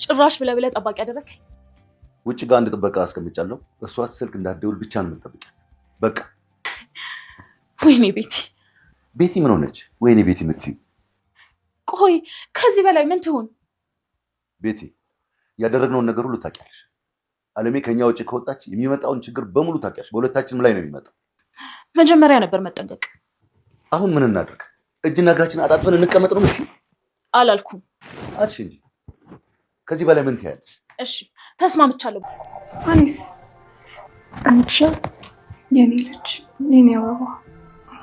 ጭራሽ ብለህ ጠባቂ ያደረከኝ። ውጭ ጋር አንድ ጥበቃ አስቀምጫለሁ። እሷ ስልክ እንዳትደውል ብቻ ነው የምትጠብቂያት። በቃ ወይኔ ቤቲ ቤቲ ምን ሆነች? ወይኔ ቤቲ የምትይው ቆይ ከዚህ በላይ ምን ትሆን? ቤቲ ያደረግነውን ነገር ሁሉ ታውቂያለሽ። አለሜ ከኛ ውጭ ከወጣች የሚመጣውን ችግር በሙሉ ታውቂያለሽ። በሁለታችንም ላይ ነው የሚመጣው። መጀመሪያ ነበር መጠንቀቅ። አሁን ምን እናድርግ? እጅና እግራችን አጣጥፈን እንቀመጥ ነው የምትይው? አላልኩም አልሽ እንጂ ከዚህ በላይ ምን ትያለሽ? እሺ ተስማምቻለሁ። አኒስ አንቺ የኔ ልጅ የኔ አበባ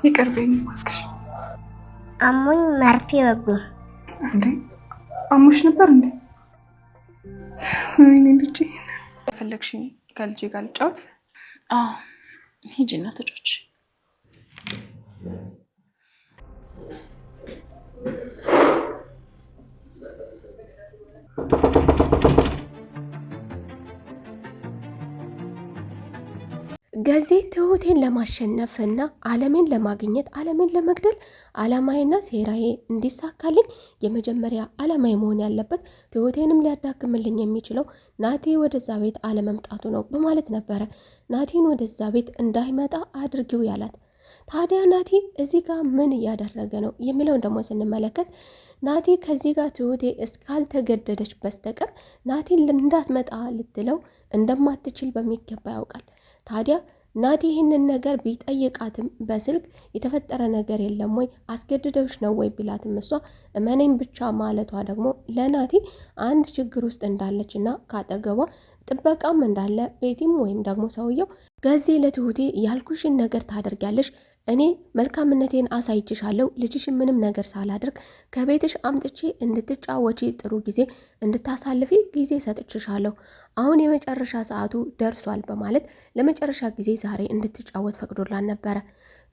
ይቅርበኝ እባክሽ። አሞኝ መርፌ ወጉኝ። እንዴ አሞሽ ነበር እንዴ? ወይኔ ልጄ ፈለግሽኝ ከልጄ ጋር ልጫወት? አዎ ሂጂና ተጫወች። ገዜ ትሁቴን ለማሸነፍ እና አለሜን ለማግኘት አለሜን ለመግደል አላማዬና ሴራዬ እንዲሳካልኝ የመጀመሪያ አላማዬ መሆን ያለበት ትሁቴንም ሊያዳክምልኝ የሚችለው ናቲ ወደዛ ቤት አለመምጣቱ ነው በማለት ነበረ ናቲን ወደዛ ቤት እንዳይመጣ አድርጊው ያላት። ታዲያ ናቲ እዚህ ጋር ምን እያደረገ ነው የሚለውን ደግሞ ስንመለከት ናቲ ከዚህ ጋር ትሁቴ እስካልተገደደች በስተቀር ናቲን እንዳትመጣ ልትለው እንደማትችል በሚገባ ያውቃል። ታዲያ ናቲ ይህንን ነገር ቢጠይቃትም በስልክ የተፈጠረ ነገር የለም ወይ አስገድደውሽ ነው ወይ ቢላትም እሷ እመኔን ብቻ ማለቷ ደግሞ ለናቲ አንድ ችግር ውስጥ እንዳለች እና ካጠገቧ ጥበቃም እንዳለ ቤቲም ወይም ደግሞ ሰውየው ገዜ ለትሁቴ ያልኩሽን ነገር ታደርጊያለሽ፣ እኔ መልካምነቴን አሳይችሻለሁ፣ ልጅሽን ምንም ነገር ሳላደርግ ከቤትሽ አምጥቼ እንድትጫወቺ ጥሩ ጊዜ እንድታሳልፊ ጊዜ ሰጥችሻለሁ፣ አሁን የመጨረሻ ሰዓቱ ደርሷል በማለት ለመጨረሻ ጊዜ ዛሬ እንድትጫወት ፈቅዶላን ነበረ።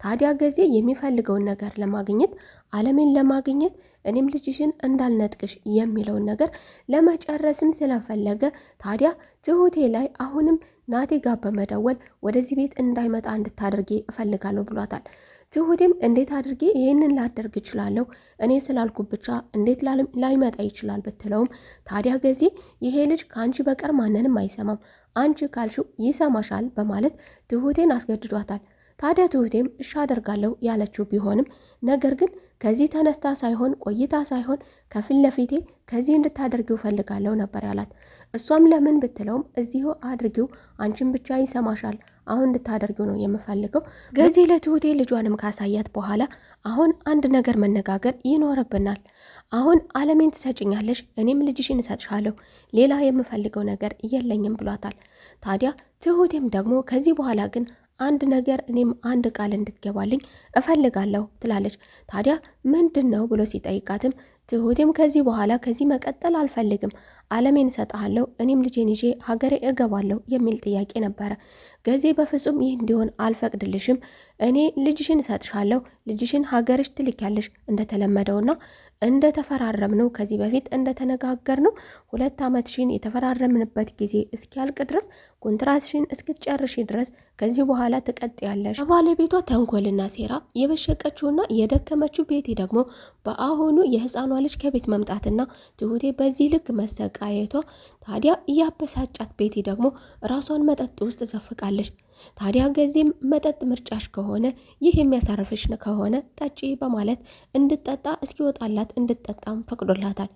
ታዲያ ገዜ የሚፈልገውን ነገር ለማግኘት አለሜን ለማግኘት እኔም ልጅሽን እንዳልነጥቅሽ የሚለውን ነገር ለመጨረስም ስለፈለገ ታዲያ ትሁቴ ላይ አሁንም ናቲ ጋር በመደወል ወደዚህ ቤት እንዳይመጣ እንድታደርጊ እፈልጋለሁ ብሏታል። ትሁቴም እንዴት አድርጌ ይህንን ላደርግ እችላለሁ? እኔ ስላልኩ ብቻ እንዴት ላይመጣ ይችላል ብትለውም ታዲያ ገዜ ይሄ ልጅ ከአንቺ በቀር ማንንም አይሰማም፣ አንቺ ካልሽው ይሰማሻል በማለት ትሁቴን አስገድዷታል። ታዲያ ትሁቴም እሺ አደርጋለሁ ያለችው ቢሆንም ነገር ግን ከዚህ ተነስታ ሳይሆን ቆይታ ሳይሆን ከፊት ለፊቴ ከዚህ እንድታደርጊው ፈልጋለሁ ነበር ያላት። እሷም ለምን ብትለውም እዚሁ አድርጊው፣ አንቺን ብቻ ይሰማሻል፣ አሁን እንድታደርጊው ነው የምፈልገው። ገዚህ ለትሁቴ ልጇንም ካሳያት በኋላ አሁን አንድ ነገር መነጋገር ይኖርብናል። አሁን አለሜን ትሰጭኛለሽ፣ እኔም ልጅሽን እሰጥሻለሁ፣ ሌላ የምፈልገው ነገር የለኝም ብሏታል። ታዲያ ትሁቴም ደግሞ ከዚህ በኋላ ግን አንድ ነገር እኔም አንድ ቃል እንድትገባልኝ እፈልጋለሁ ትላለች። ታዲያ ምንድን ነው ብሎ ሲጠይቃትም ትሁቴም ከዚህ በኋላ ከዚህ መቀጠል አልፈልግም፣ አለሜን እሰጥሃለሁ፣ እኔም ልጄን ይዤ ሀገሬ እገባለሁ የሚል ጥያቄ ነበረ። ገዜ በፍጹም ይህ እንዲሆን አልፈቅድልሽም፣ እኔ ልጅሽን እሰጥሻለሁ፣ ልጅሽን ሀገርሽ ትልኪያለሽ እንደተለመደውና እንደተፈራረምነው ከዚህ በፊት እንደተነጋገርነው 2 ዓመትሽን የተፈራረምንበት ጊዜ እስኪያልቅ ድረስ ኮንትራትሽን እስክትጨርሽ ድረስ ከዚህ በኋላ ትቀጥያለሽ። ባለቤቷ ተንኮልና ሴራ የበሸቀችውና የደከመችው ቤቲ ደግሞ በአሁኑ የህፃኗ ልጅ ከቤት መምጣትና ትሁቴ በዚህ ልክ መሰቃየቷ ታዲያ እያበሳጫት ቤቲ ደግሞ ራሷን መጠጥ ውስጥ ዘፍቃለች። ታዲያ ገዜም መጠጥ ምርጫሽ ከሆነ ይህ የሚያሳርፍሽ ከሆነ ጠጪ በማለት እንድጠጣ እስኪወጣላት እንድጠጣም ፈቅዶላታል።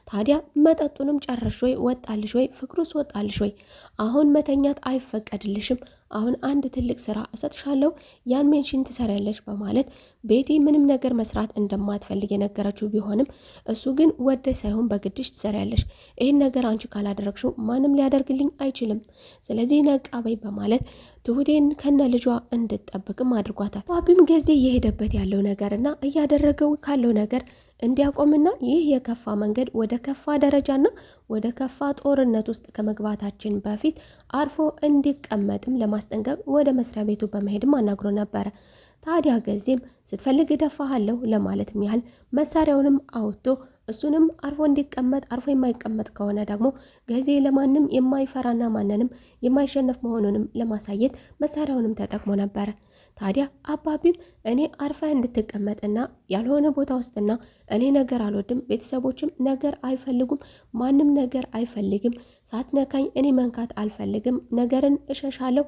ታዲያ መጠጡንም ጨረሽ ወይ ወጣልሽ ወይ ፍቅሩስ ወጣልሽ ወይ አሁን መተኛት አይፈቀድልሽም፣ አሁን አንድ ትልቅ ስራ እሰጥሻለሁ፣ ያን ሜንሽን ትሰሪያለሽ በማለት ቤቲ ምንም ነገር መስራት እንደማትፈልግ የነገረችው ቢሆንም እሱ ግን ወደ ሳይሆን በግድሽ ትሰሪያለሽ፣ ይህን ነገር አንቺ ካላደረግሽው ማንም ሊያደርግልኝ አይችልም፣ ስለዚህ ነቃ በይ በማለት ትሁቴን ከነ ልጇ እንድትጠብቅም አድርጓታል። ባቢም ጊዜ እየሄደበት ያለው ነገርና እያደረገው ካለው ነገር እንዲያቆምና ይህ የከፋ መንገድ ወደ ከፋ ደረጃና ወደ ከፋ ጦርነት ውስጥ ከመግባታችን በፊት አርፎ እንዲቀመጥም ለማስጠንቀቅ ወደ መስሪያ ቤቱ በመሄድም አናግሮ ነበረ። ታዲያ ገዜም ስትፈልግ እደፋሃለሁ ለማለትም ያህል መሳሪያውንም አውጥቶ እሱንም አርፎ እንዲቀመጥ አርፎ የማይቀመጥ ከሆነ ደግሞ ገዜ ለማንም የማይፈራና ማንንም የማይሸነፍ መሆኑንም ለማሳየት መሳሪያውንም ተጠቅሞ ነበረ። ታዲያ አባቢም እኔ አርፈህ እንድትቀመጥና ያልሆነ ቦታ ውስጥና እኔ ነገር አልወድም፣ ቤተሰቦችም ነገር አይፈልጉም፣ ማንም ነገር አይፈልግም፣ ሳትነካኝ እኔ መንካት አልፈልግም፣ ነገርን እሸሻለሁ።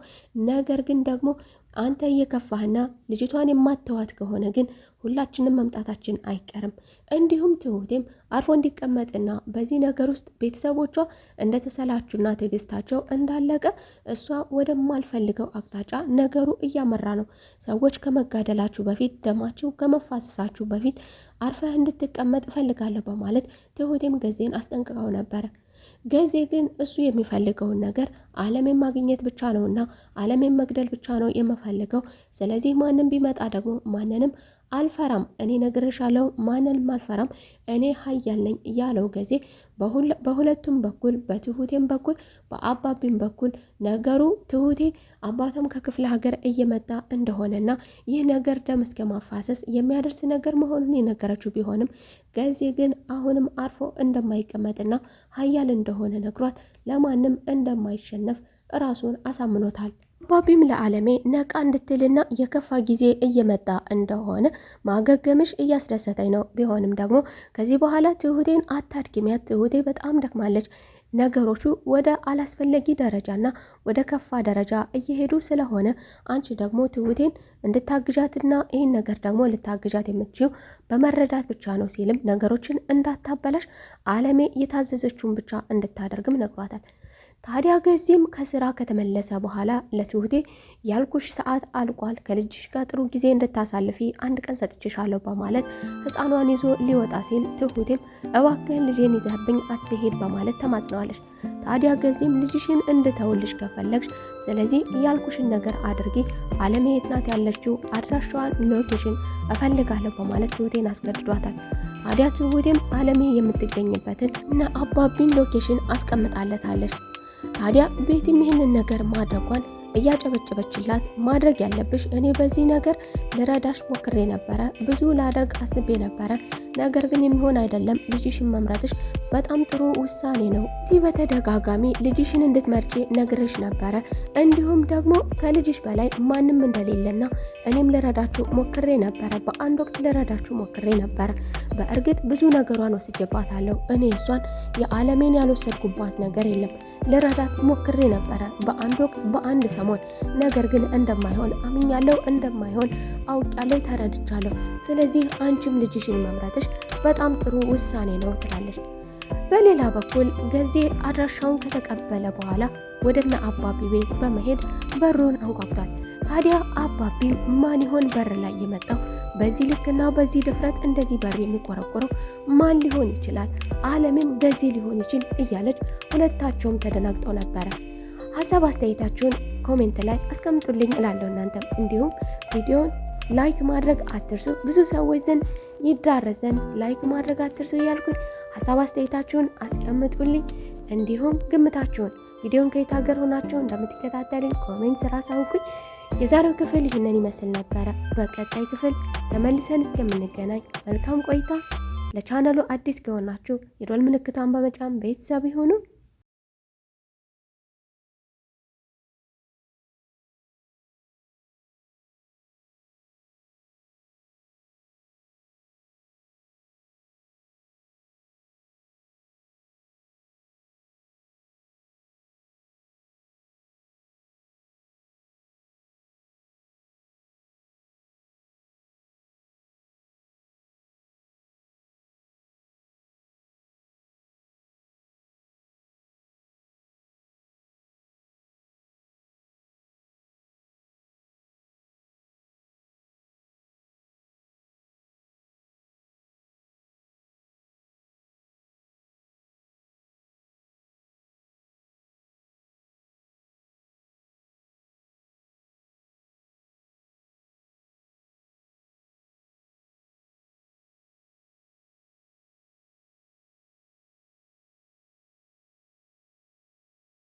ነገር ግን ደግሞ አንተ እየከፋህና ልጅቷን የማትተዋት ከሆነ ግን ሁላችንም መምጣታችን አይቀርም። እንዲሁም ትሁቴም አርፎ እንዲቀመጥና በዚህ ነገር ውስጥ ቤተሰቦቿ እንደተሰላቹና ትዕግስታቸው እንዳለቀ እሷ ወደማልፈልገው አቅጣጫ ነገሩ እያመራ ነው። ሰዎች ከመጋደላችሁ በፊት ደማችሁ ከመፋሰሳችሁ በፊት አርፈህ እንድትቀመጥ እፈልጋለሁ በማለት ትሁቴም ገዜን አስጠንቅቀው ነበረ። ገዜ ግን እሱ የሚፈልገውን ነገር ዓለሜን ማግኘት ብቻ ነውና ዓለሜን መግደል ብቻ ነው የምፈልገው። ስለዚህ ማንም ቢመጣ ደግሞ ማንንም አልፈራም፣ እኔ ነግሬሻለሁ፣ ማንንም አልፈራም፣ እኔ ኃያል ነኝ ያለው ገዜ በሁለቱም በኩል በትሁቴም በኩል በአባቢም በኩል ነገሩ ትሁቴ አባቷም ከክፍለ ሀገር እየመጣ እንደሆነና ይህ ነገር ደም እስከ ማፋሰስ የሚያደርስ ነገር መሆኑን የነገረችው ቢሆንም ገዜ ግን አሁንም አርፎ እንደማይቀመጥና ኃያል እንደሆነ ነግሯት ለማንም እንደማይሸነፍ ራሱን አሳምኖታል። አባቢም ለዓለሜ ነቃ እንድትልና የከፋ ጊዜ እየመጣ እንደሆነ ማገገምሽ እያስደሰተኝ ነው፣ ቢሆንም ደግሞ ከዚህ በኋላ ትሁቴን አታድክሚያት፣ ትሁቴ በጣም ደክማለች፣ ነገሮቹ ወደ አላስፈላጊ ደረጃና ወደ ከፋ ደረጃ እየሄዱ ስለሆነ አንቺ ደግሞ ትሁቴን እንድታግዣትና ይህን ነገር ደግሞ ልታግዣት የምትችው በመረዳት ብቻ ነው ሲልም ነገሮችን እንዳታበላሽ ዓለሜ የታዘዘችውን ብቻ እንድታደርግም ነግሯታል። ታዲያ ገዜም ከስራ ከተመለሰ በኋላ ለትሁቴ ያልኩሽ ሰዓት አልቋል፣ ከልጅሽ ጋር ጥሩ ጊዜ እንድታሳልፊ አንድ ቀን ሰጥቼሻለሁ በማለት ሕፃኗን ይዞ ሊወጣ ሲል ትሁቴም እባክህን ልጄን ይዘህብኝ አትሄድ በማለት ተማጽነዋለች። ታዲያ ገዜም ልጅሽን እንድተውልሽ ከፈለግሽ ስለዚህ ያልኩሽን ነገር አድርጊ፣ ዓለሜ የት ናት ያለችው፣ አድራሻዋን፣ ሎኬሽን እፈልጋለሁ በማለት ትሁቴን አስገድዷታል። ታዲያ ትሁቴም ዓለሜ የምትገኝበትን እና አባቢን ሎኬሽን አስቀምጣለታለች። ታዲያ ቤትም ይህንን ነገር ማድረጓን እያጨበጨበችላት ማድረግ ያለብሽ እኔ በዚህ ነገር ልረዳሽ ሞክሬ ነበረ፣ ብዙ ላደርግ አስቤ ነበረ፣ ነገር ግን የሚሆን አይደለም፣ ልጅሽን መምረጥሽ በጣም ጥሩ ውሳኔ ነው። እዚህ በተደጋጋሚ ልጅሽን እንድትመርጪ ነግሬሽ ነበረ፣ እንዲሁም ደግሞ ከልጅሽ በላይ ማንም እንደሌለና እኔም ልረዳችሁ ሞክሬ ነበረ፣ በአንድ ወቅት ልረዳችሁ ሞክሬ ነበረ። በእርግጥ ብዙ ነገሯን ወስጄባታለሁ፣ እኔ እሷን የዓለሜን ያልወሰድኩባት ነገር የለም፣ ልረዳት ሞክሬ ነበረ በአንድ ወቅት በአንድ ሰሞን፣ ነገር ግን እንደማይሆን አምኛለሁ፣ እንደማይሆን አውቃለሁ፣ ተረድቻለሁ። ስለዚህ አንቺም ልጅሽን መምረጥሽ በጣም ጥሩ ውሳኔ ነው ትላለች። በሌላ በኩል ገዜ አድራሻውን ከተቀበለ በኋላ ወደነ አባቢ ቤት በመሄድ በሩን አንኳኩቷል። ታዲያ አባቢ ማን ይሆን በር ላይ የመጣው? በዚህ ልክና በዚህ ድፍረት እንደዚህ በር የሚቆረቆረው ማን ሊሆን ይችላል? ዓለምም ገዜ ሊሆን ይችል እያለች ሁለታቸውም ተደናግጠው ነበረ። ሀሳብ አስተያየታችሁን ኮሜንት ላይ አስቀምጡልኝ እላለሁ። እናንተም እንዲሁም ቪዲዮን ላይክ ማድረግ አትርሱ፣ ብዙ ሰዎች ዘንድ ይዳረስ ዘንድ ላይክ ማድረግ አትርሱ እያልኩኝ ሀሳብ አስተያየታችሁን አስቀምጡልኝ። እንዲሁም ግምታችሁን ቪዲዮን ከየት ሀገር ሆናችሁ እንደምትከታተሉኝ ኮሜንት ስራ አሳውቁኝ። የዛሬው ክፍል ይህንን ይመስል ነበረ። በቀጣይ ክፍል ተመልሰን እስከምንገናኝ መልካም ቆይታ። ለቻናሉ አዲስ ከሆናችሁ የደወል ምልክቷን በመጫን ቤተሰብ ይሁኑ።